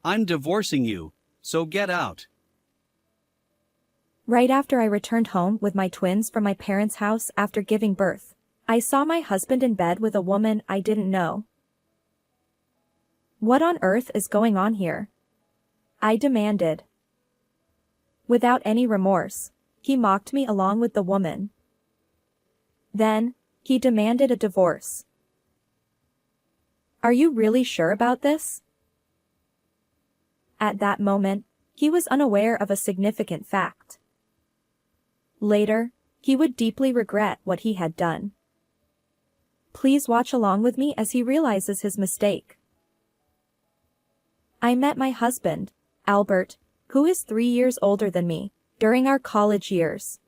I'm divorcing you, so get out. Right after I returned home with my twins from my parents' house after giving birth, I saw my husband in bed with a woman I didn't know. What on earth is going on here? I demanded. Without any remorse, he mocked me along with the woman. Then, he demanded a divorce. Are you really sure about this? At that moment, he was unaware of a significant fact. Later, he would deeply regret what he had done. Please watch along with me as he realizes his mistake. I met my husband, Albert, who is 3 years older than me, during our college years.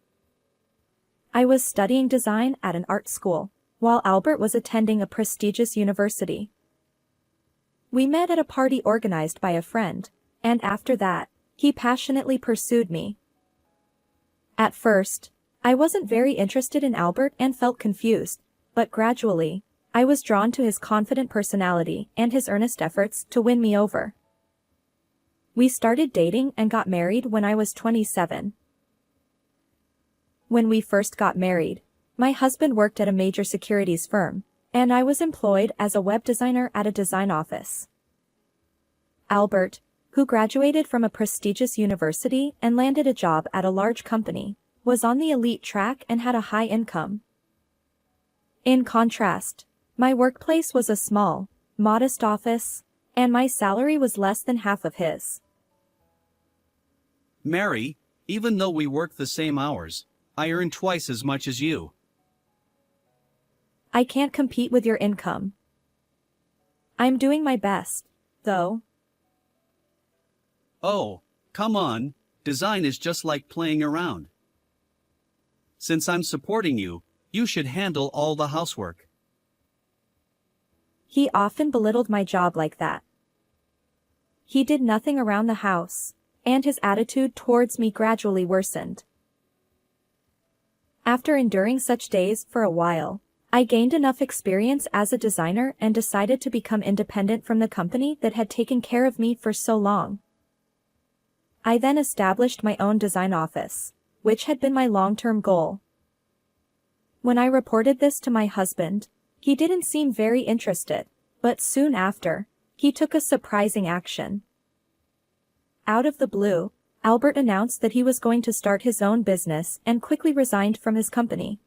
I was studying design at an art school, while Albert was attending a prestigious university. We met at a party organized by a friend, and after that, he passionately pursued me. At first, I wasn't very interested in Albert and felt confused, but gradually, I was drawn to his confident personality and his earnest efforts to win me over. We started dating and got married when I was 27. When we first got married, my husband worked at a major securities firm, and I was employed as a web designer at a design office. Albert, who graduated from a prestigious university and landed a job at a large company, was on the elite track and had a high income. In contrast, my workplace was a small, modest office, and my salary was less than half of his. Mary, even though we work the same hours, I earn twice as much as you. I can't compete with your income. I'm doing my best, though. Oh, come on, design is just like playing around. Since I'm supporting you, you should handle all the housework. He often belittled my job like that. He did nothing around the house, and his attitude towards me gradually worsened. After enduring such days for a while, I gained enough experience as a designer and decided to become independent from the company that had taken care of me for so long. I then established my own design office, which had been my long-term goal. When I reported this to my husband, he didn't seem very interested, but soon after, he took a surprising action. Out of the blue, Albert announced that he was going to start his own business and quickly resigned from his company.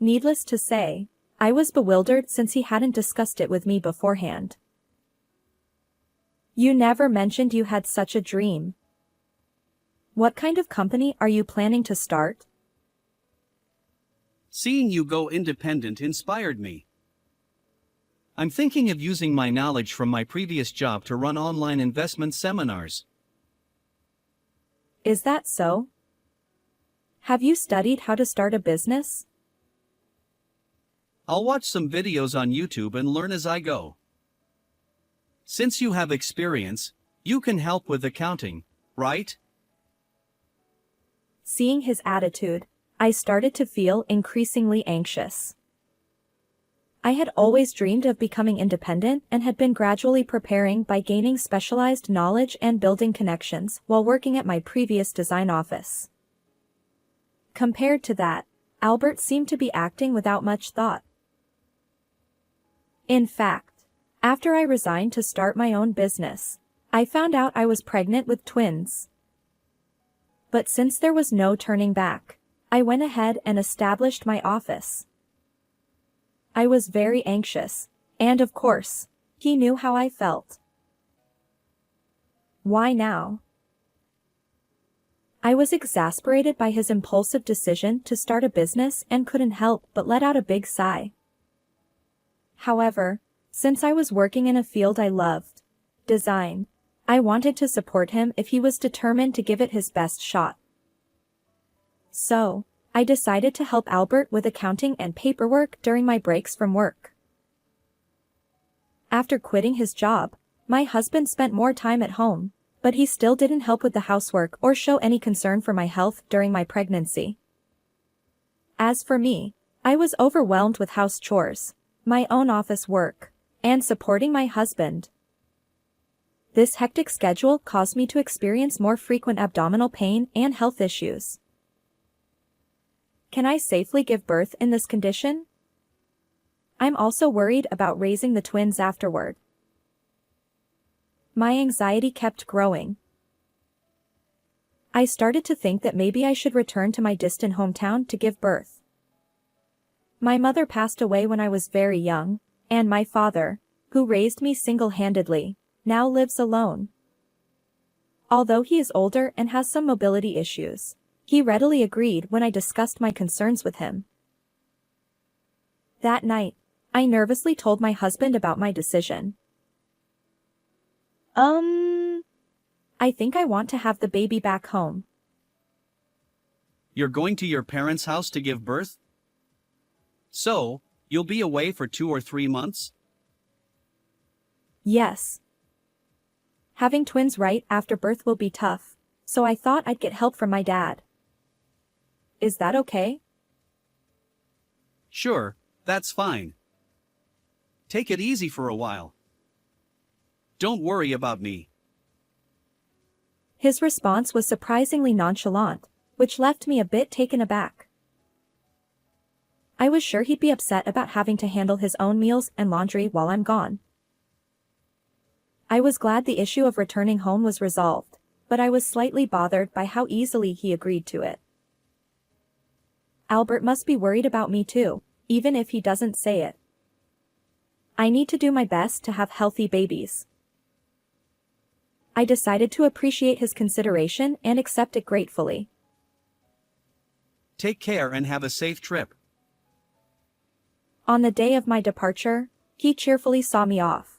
Needless to say, I was bewildered since he hadn't discussed it with me beforehand. You never mentioned you had such a dream. What kind of company are you planning to start? Seeing you go independent inspired me. I'm thinking of using my knowledge from my previous job to run online investment seminars. Is that so? Have you studied how to start a business? I'll watch some videos on YouTube and learn as I go. Since you have experience, you can help with accounting, right? Seeing his attitude, I started to feel increasingly anxious. I had always dreamed of becoming independent and had been gradually preparing by gaining specialized knowledge and building connections while working at my previous design office. Compared to that, Albert seemed to be acting without much thought. In fact, after I resigned to start my own business, I found out I was pregnant with twins. But since there was no turning back, I went ahead and established my office. I was very anxious, and of course, he knew how I felt. Why now? I was exasperated by his impulsive decision to start a business and couldn't help but let out a big sigh. However, since I was working in a field I loved, design, I wanted to support him if he was determined to give it his best shot. So, I decided to help Albert with accounting and paperwork during my breaks from work. After quitting his job, my husband spent more time at home, but he still didn't help with the housework or show any concern for my health during my pregnancy. As for me, I was overwhelmed with house chores, my own office work, and supporting my husband. This hectic schedule caused me to experience more frequent abdominal pain and health issues. Can I safely give birth in this condition? I'm also worried about raising the twins afterward. My anxiety kept growing. I started to think that maybe I should return to my distant hometown to give birth. My mother passed away when I was very young, and my father, who raised me single-handedly, now lives alone. Although he is older and has some mobility issues, he readily agreed when I discussed my concerns with him. That night, I nervously told my husband about my decision. I think I want to have the baby back home. You're going to your parents' house to give birth? So, you'll be away for 2 or 3 months? Yes. Having twins right after birth will be tough, so I thought I'd get help from my dad. Is that okay? Sure, that's fine. Take it easy for a while. Don't worry about me. His response was surprisingly nonchalant, which left me a bit taken aback. I was sure he'd be upset about having to handle his own meals and laundry while I'm gone. I was glad the issue of returning home was resolved, but I was slightly bothered by how easily he agreed to it. Albert must be worried about me too, even if he doesn't say it. I need to do my best to have healthy babies. I decided to appreciate his consideration and accept it gratefully. Take care and have a safe trip. On the day of my departure, he cheerfully saw me off.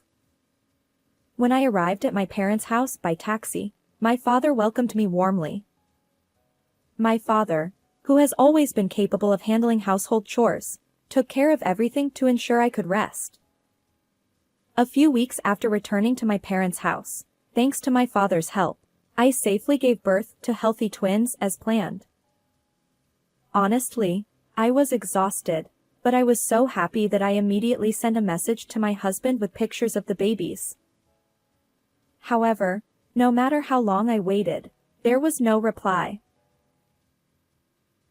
When I arrived at my parents' house by taxi, my father welcomed me warmly. My father, who has always been capable of handling household chores, took care of everything to ensure I could rest. A few weeks after returning to my parents' house, thanks to my father's help, I safely gave birth to healthy twins as planned. Honestly, I was exhausted, but I was so happy that I immediately sent a message to my husband with pictures of the babies. However, no matter how long I waited, there was no reply.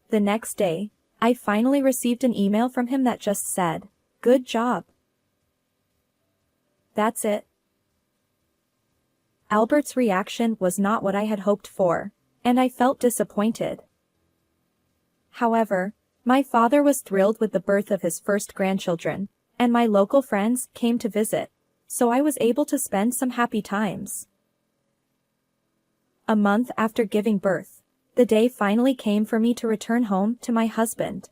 The next day, I finally received an email from him that just said, "Good job." That's it. Albert's reaction was not what I had hoped for, and I felt disappointed. However, my father was thrilled with the birth of his first grandchildren, and my local friends came to visit, so I was able to spend some happy times. A month after giving birth, the day finally came for me to return home to my husband.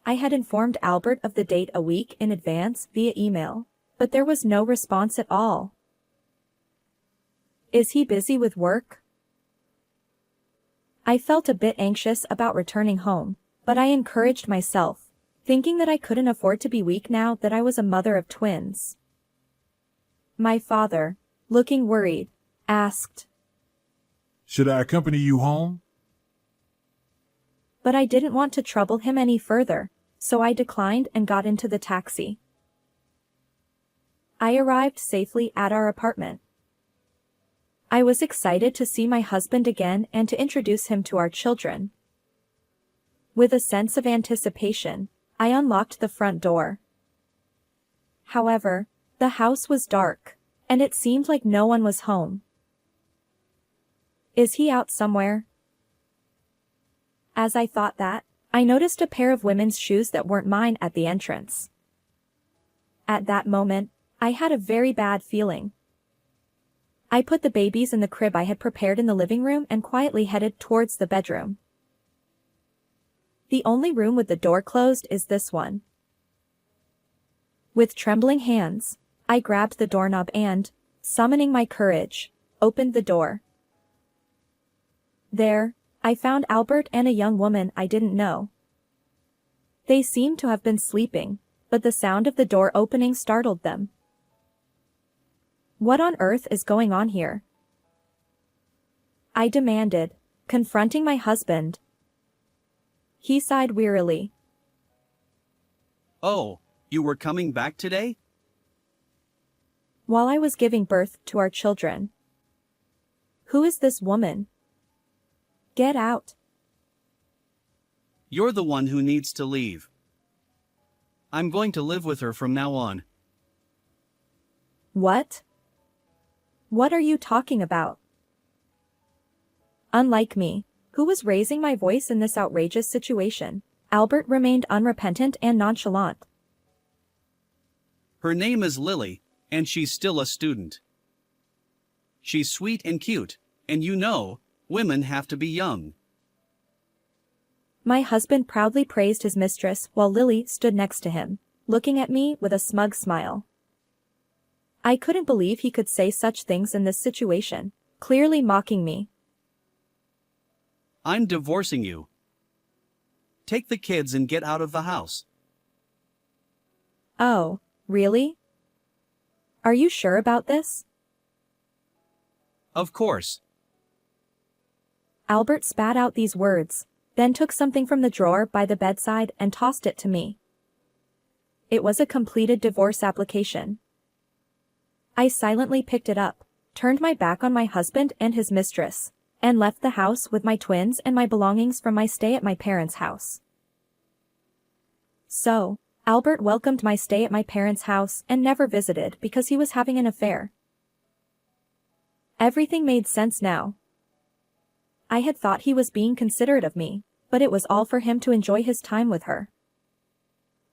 I had informed Albert of the date a week in advance via email, but there was no response at all. Is he busy with work? I felt a bit anxious about returning home, but I encouraged myself, thinking that I couldn't afford to be weak now that I was a mother of twins. My father, looking worried, asked, "Should I accompany you home?" But I didn't want to trouble him any further, so I declined and got into the taxi. I arrived safely at our apartment. I was excited to see my husband again and to introduce him to our children. With a sense of anticipation, I unlocked the front door. However, the house was dark, and it seemed like no one was home. Is he out somewhere? As I thought that, I noticed a pair of women's shoes that weren't mine at the entrance. At that moment, I had a very bad feeling. I put the babies in the crib I had prepared in the living room and quietly headed towards the bedroom. The only room with the door closed is this one. With trembling hands, I grabbed the doorknob and, summoning my courage, opened the door. There, I found Albert and a young woman I didn't know. They seemed to have been sleeping, but the sound of the door opening startled them. What on earth is going on here? I demanded, confronting my husband. He sighed wearily. Oh, you were coming back today? while I was giving birth to our children. Who is this woman? Get out. You're the one who needs to leave. I'm going to live with her from now on. What? What are you talking about? Unlike me, who was raising my voice in this outrageous situation, Albert remained unrepentant and nonchalant. Her name is Lily, and she's still a student. She's sweet and cute, and you know, women have to be young. My husband proudly praised his mistress while Lily stood next to him, looking at me with a smug smile. I couldn't believe he could say such things in this situation, clearly mocking me. I'm divorcing you. Take the kids and get out of the house. Oh, really? Are you sure about this? Of course. Albert spat out these words, then took something from the drawer by the bedside and tossed it to me. It was a completed divorce application. I silently picked it up, turned my back on my husband and his mistress, and left the house with my twins and my belongings from my stay at my parents' house. So, Albert welcomed my stay at my parents' house and never visited because he was having an affair. Everything made sense now. I had thought he was being considerate of me, but it was all for him to enjoy his time with her.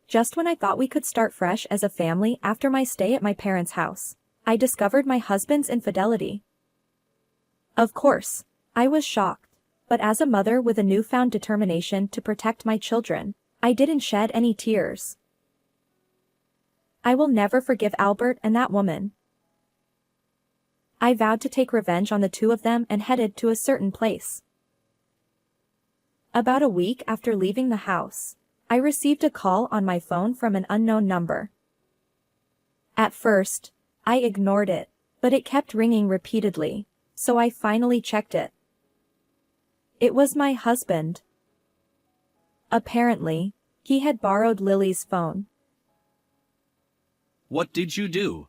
Just when I thought we could start fresh as a family after my stay at my parents' house, I discovered my husband's infidelity. Of course, I was shocked, but as a mother with a newfound determination to protect my children, I didn't shed any tears. I will never forgive Albert and that woman. I vowed to take revenge on the two of them and headed to a certain place. About a week after leaving the house, I received a call on my phone from an unknown number. At first, I ignored it, but it kept ringing repeatedly, so I finally checked it. It was my husband. Apparently, he had borrowed Lily's phone. What did you do?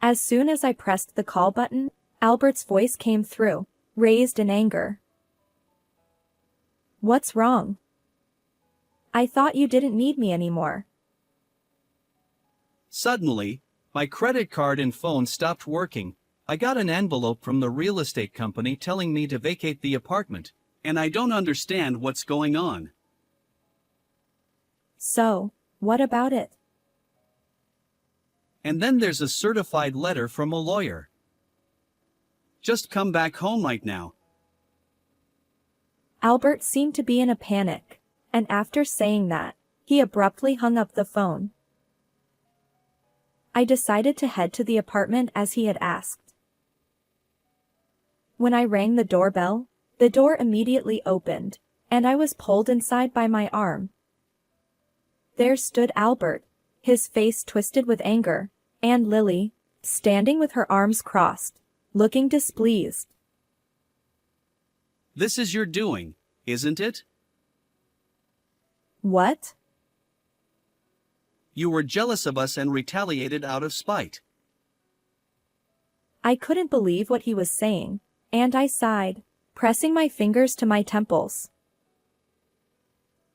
As soon as I pressed the call button, Albert's voice came through, raised in anger. What's wrong? I thought you didn't need me anymore. Suddenly, my credit card and phone stopped working. I got an envelope from the real estate company telling me to vacate the apartment, and I don't understand what's going on. So, what about it? And then there's a certified letter from a lawyer. Just come back home right now. Albert seemed to be in a panic, and after saying that, he abruptly hung up the phone. I decided to head to the apartment as he had asked. When I rang the doorbell, the door immediately opened, and I was pulled inside by my arm. There stood Albert, his face twisted with anger, and Lily, standing with her arms crossed, looking displeased. This is your doing, isn't it? What? You were jealous of us and retaliated out of spite. I couldn't believe what he was saying, and I sighed, pressing my fingers to my temples.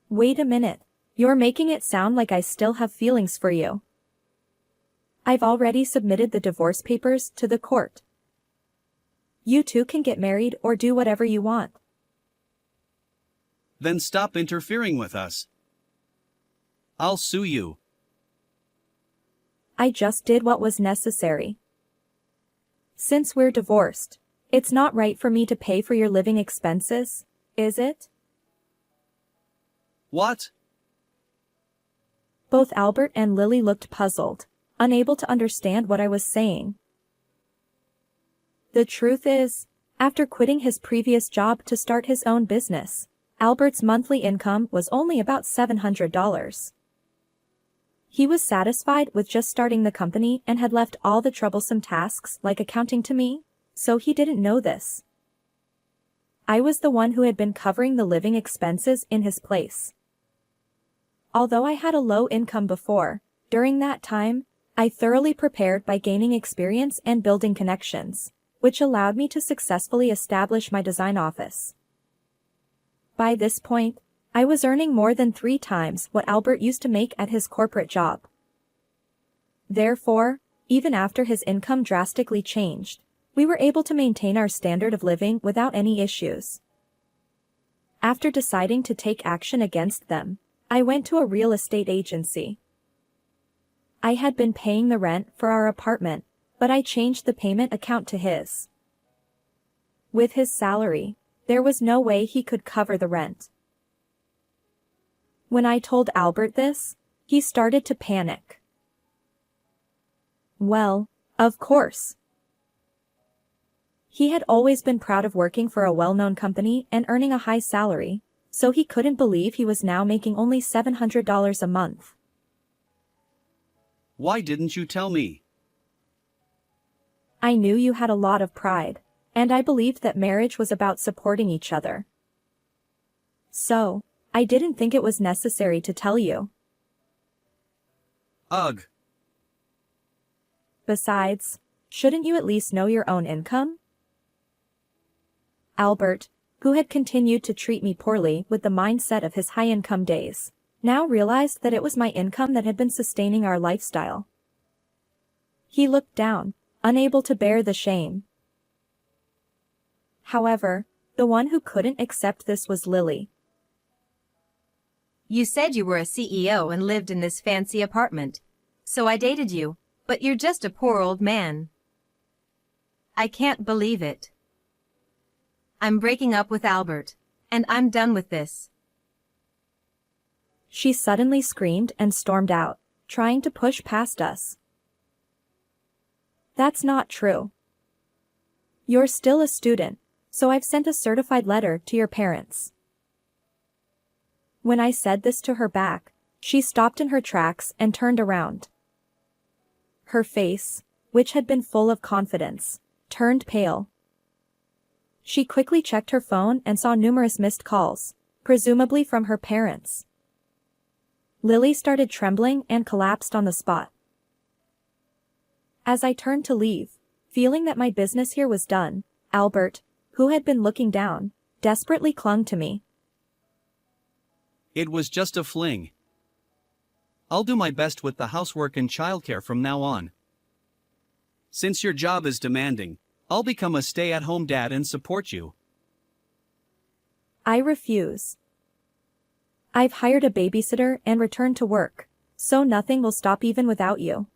Wait a minute, you're making it sound like I still have feelings for you. I've already submitted the divorce papers to the court. You two can get married or do whatever you want. Then stop interfering with us. I'll sue you. I just did what was necessary. Since we're divorced, it's not right for me to pay for your living expenses, is it? What? Both Albert and Lily looked puzzled, unable to understand what I was saying. The truth is, after quitting his previous job to start his own business, Albert's monthly income was only about $700. He was satisfied with just starting the company and had left all the troublesome tasks like accounting to me, so he didn't know this. I was the one who had been covering the living expenses in his place. Although I had a low income before, during that time, I thoroughly prepared by gaining experience and building connections, which allowed me to successfully establish my design office. By this point, I was earning more than 3 times what Albert used to make at his corporate job. Therefore, even after his income drastically changed, we were able to maintain our standard of living without any issues. After deciding to take action against them, I went to a real estate agency. I had been paying the rent for our apartment, but I changed the payment account to his. With his salary, there was no way he could cover the rent. When I told Albert this, he started to panic. Well, of course. He had always been proud of working for a well-known company and earning a high salary, so he couldn't believe he was now making only $700 a month. Why didn't you tell me? I knew you had a lot of pride, and I believed that marriage was about supporting each other. So, I didn't think it was necessary to tell you. Ugh. Besides, shouldn't you at least know your own income? Albert, who had continued to treat me poorly with the mindset of his high-income days, now realized that it was my income that had been sustaining our lifestyle. He looked down, unable to bear the shame. However, the one who couldn't accept this was Lily. You said you were a CEO and lived in this fancy apartment. So I dated you, but you're just a poor old man. I can't believe it. I'm breaking up with Albert, and I'm done with this. She suddenly screamed and stormed out, trying to push past us. That's not true. You're still a student, so I've sent a certified letter to your parents. When I said this to her back, she stopped in her tracks and turned around. Her face, which had been full of confidence, turned pale. She quickly checked her phone and saw numerous missed calls, presumably from her parents. Lily started trembling and collapsed on the spot. As I turned to leave, feeling that my business here was done, Albert, who had been looking down, desperately clung to me. It was just a fling. I'll do my best with the housework and childcare from now on. Since your job is demanding, I'll become a stay-at-home dad and support you. I refuse. I've hired a babysitter and returned to work, so nothing will stop even without you.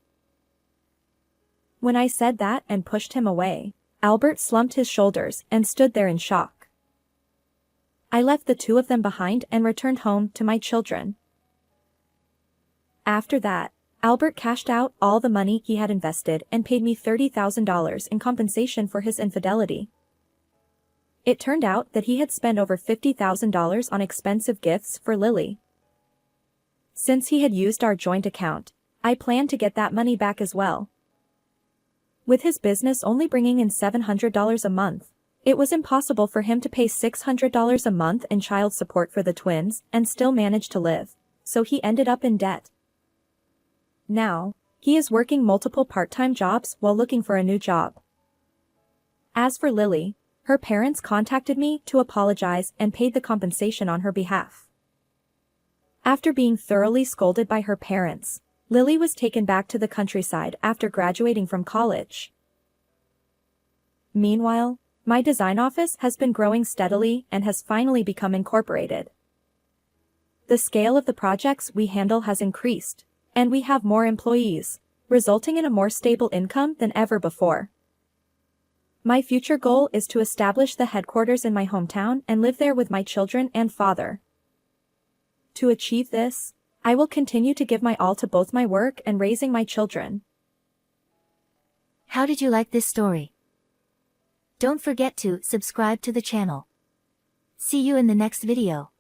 When I said that and pushed him away, Albert slumped his shoulders and stood there in shock. I left the 2 of them behind and returned home to my children. After that, Albert cashed out all the money he had invested and paid me $30,000 in compensation for his infidelity. It turned out that he had spent over $50,000 on expensive gifts for Lily. Since he had used our joint account, I planned to get that money back as well. With his business only bringing in $700 a month, it was impossible for him to pay $600 a month in child support for the twins and still manage to live, so he ended up in debt. Now, he is working multiple part-time jobs while looking for a new job. As for Lily, her parents contacted me to apologize and paid the compensation on her behalf. After being thoroughly scolded by her parents, Lily was taken back to the countryside after graduating from college. Meanwhile, my design office has been growing steadily and has finally become incorporated. The scale of the projects we handle has increased, and we have more employees, resulting in a more stable income than ever before. My future goal is to establish the headquarters in my hometown and live there with my children and father. To achieve this, I will continue to give my all to both my work and raising my children. How did you like this story? Don't forget to subscribe to the channel. See you in the next video.